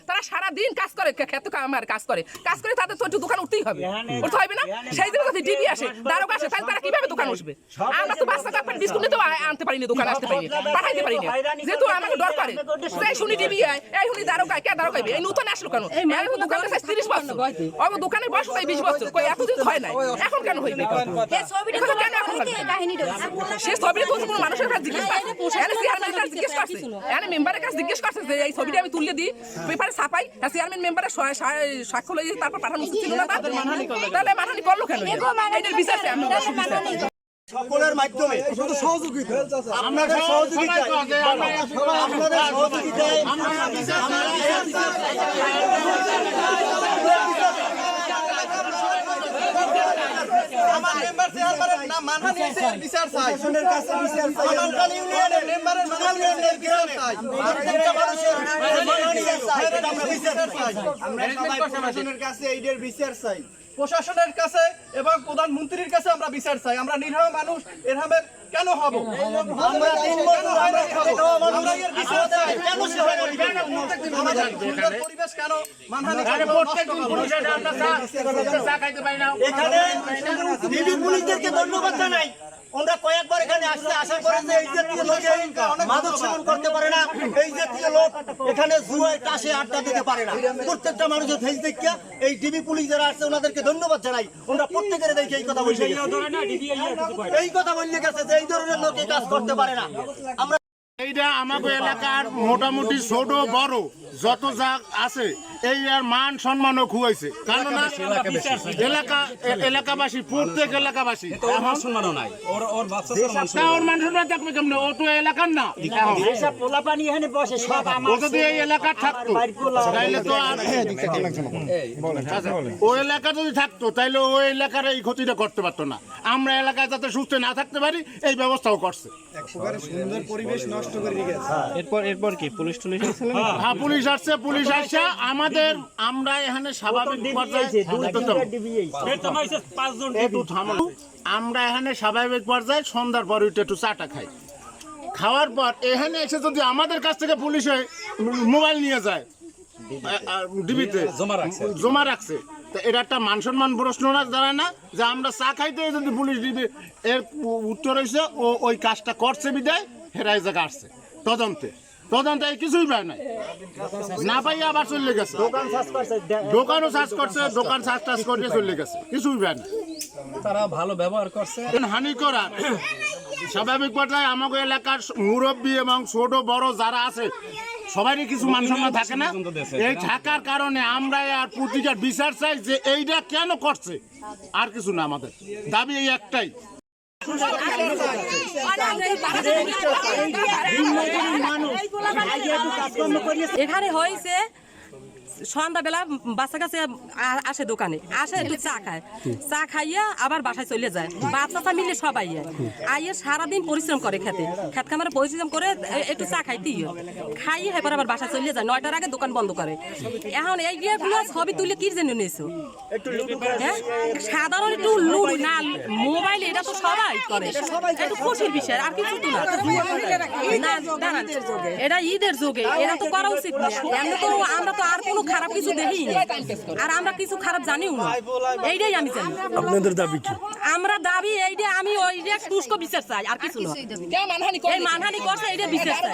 তারা সারা দিন কাজ করে, খেতে আমার কাজ করে তাদের তো একটু দোকান উঠতেই হবে, উঠতে হবে না? সেই দিন যদি ডিবি আসে, দারোগা আসে, তাহলে তারা কিভাবে দোকান উঠবে? আমরা তো বাচ্চা কাপড় বিস্কুট নিতেও আনতে পারিনি, দোকান আসতে পারিনি, পাঠাইতে পারিনি, যেহেতু আমাকে ডর করে। এই শুনি ডিবি এই শুনি দারোগা, কে দারোগা এই নতুন আসলো কেন? দোকানের 30 বছর, দোকানের বয়স 20 বছর, এতদিন হয় নাই, এখন কেন হইবে? সে ছবিটা তো কোনো মানুষের কাছে জিজ্ঞেস করছে, মেম্বারের কাছে জিজ্ঞেস করছে যে এই ছবিটা আমি তুলে দিই, পেপারে ছাপাই, চেয়ারম্যান মেম্বারের সাক্ষ্য লইয়ে তারপর পাঠানো উচিত ছিল না? তাহলে মানহানি করলো কেন? এটার বিচার সকলের মাধ্যমে শুধু সহযোগিতা, আমরা সহযোগিতা, আপনাদের সহযোগিতায় আমার মেম্বার চেয়ারম্যানের নাম মানহানি বিচার চাই, প্রশাসনের কাছে বিচার চাই, আমানকাল ইউনিয়নের মেম্বারের মানহানির বিচার চাই, প্রত্যেকটা মানুষের মানহানি চাই, আমরা বিচার চাই, আমরা সবাই প্রশাসনের কাছে এইটার বিচার চাই, প্রশাসনের কাছে এবং প্রধানমন্ত্রীর কাছে আমরা বিচার চাই। আমরা নিরীহ মানুষ, এরহামের কেন হব? আমরা 3 বছর আমরা খেতে খাওয়া মানুষ, আমরা এর বিচার চাই। কেন সেবা করি? আমাদের সুন্দর পরিবেশ কেন মানহানি করে? প্রত্যেকদিন পুলিশের আমরা চা খাইতে পারি না। এখানে ডিবি পুলিশদেরকে ধন্যবাদ জানাই। আমরা কয়েকবার এখানে আসছে, আশা করেন যে এই জাতীয় লোক মাদক সেবন করতে পারে না, এই জাতীয় লোক এখানে জুয়ায় টাসে আড্ডা দিতে পারে না। প্রত্যেকটা মানুষের ফেস দেখিয়া এই ডিবি পুলিশ যারা আসছে ওনাদেরকে ধন্যবাদ জানাই। আমরা প্রত্যেকের দেখে এই কথা বলছি, এই কথা বললে গেছে যে এই ধরনের লোক এই কাজ করতে পারে না। আমরা এইটা আমাদের এলাকার মোটামুটি ছোট বড় যত যা আছে এই আর মান সম্মানও খুয়াইছে, কারণ এলাকাবাসী প্রত্যেক এলাকাবাসী ওর মান সম্মান থাকবে কেমন? ও তো এলাকার না, ও যদি এই এলাকার থাকতো তাইলে তো ও এলাকা যদি থাকতো তাইলে ওই এলাকার এই ক্ষতিটা করতে পারতো না। আমরা এলাকায় যাতে সুস্থ না থাকতে পারি এই ব্যবস্থাও করছে। সুন্দর পরিবেশ নষ্ট করে গেছে। এরপর কি পুলিশ হ্যাঁ পুলিশ আসছে, পুলিশ আসছে আমাদের আমরা এখানে স্বাভাবিক পর্যায়ে আমরা এখানে স্বাভাবিক পর্যায়ে সন্ধ্যার পর একটু চাটা খাই, খাওয়ার পর এখানে এসে যদি আমাদের কাছ থেকে পুলিশে মোবাইল নিয়ে যায়, ডিবিতে জমা রাখছে, এটা একটা মান সম্মান প্রশ্ন না দাঁড়ায় না যে আমরা চা খাইতে যদি পুলিশ দিবে? এর উত্তর হয়েছে ও ওই কাজটা করছে বিদায় হেরাই জায়গা আসছে তদন্তে কিছুই পায় নাই, না পাইয়া আবার চলে গেছে, দোকানও সার্চ করছে, দোকান সার্চ টাচ করে চলে গেছে, কিছুই পায় না। তারা ভালো ব্যবহার করছে, হানি করার স্বাভাবিক পর্যায়ে আমাদের এলাকার মুরব্বী এবং ছোট বড় যারা আছে সবারই কিছু মান সম্মান থাকে না। এই থাকার কারণে আমরা আর প্রতিকার বিচার চাই যে এইটা কেন করছে, আর কিছু না, আমাদের দাবি এই একটাই। এখানে হয়েছে সন্ধ্যাবেলা বাচ্চা কাছে আসে, দোকানে আসে, একটু চা খাইয়া আবার বাসায় চলে যায়, বাচ্চা মিলে সবাই আইয়ে সারাদিন পরিশ্রম করে, খেত খামারে পরিশ্রম করে একটু চা খাইতেই খাইয়ে এবার আবার বাসায় চলে যায়, 9টার আগে দোকান বন্ধ করে। এখন এই ছবি তুলে কি জন্য নিয়েছো? হ্যাঁ, সাধারণ একটু লুট না মোবাইল, এটা তো সবাই করে, একটু খুশির বিষয়, আর কিছু তো না। এটা ঈদের যুগে এটা তো করা উচিত না। এমনি তো আমরা তো আর কোনো খারাপ কিছু দেখি না, আর আমরা কিছু খারাপ জানিও না, এইটাই আমি জানি। আপনাদের দাবি কি? আমরা দাবি এইটা, আমি ওইটা সুষ্ঠু বিচার চাই, আর কিছু না। এই মানহানি করছে, এইটা বিচার চাই।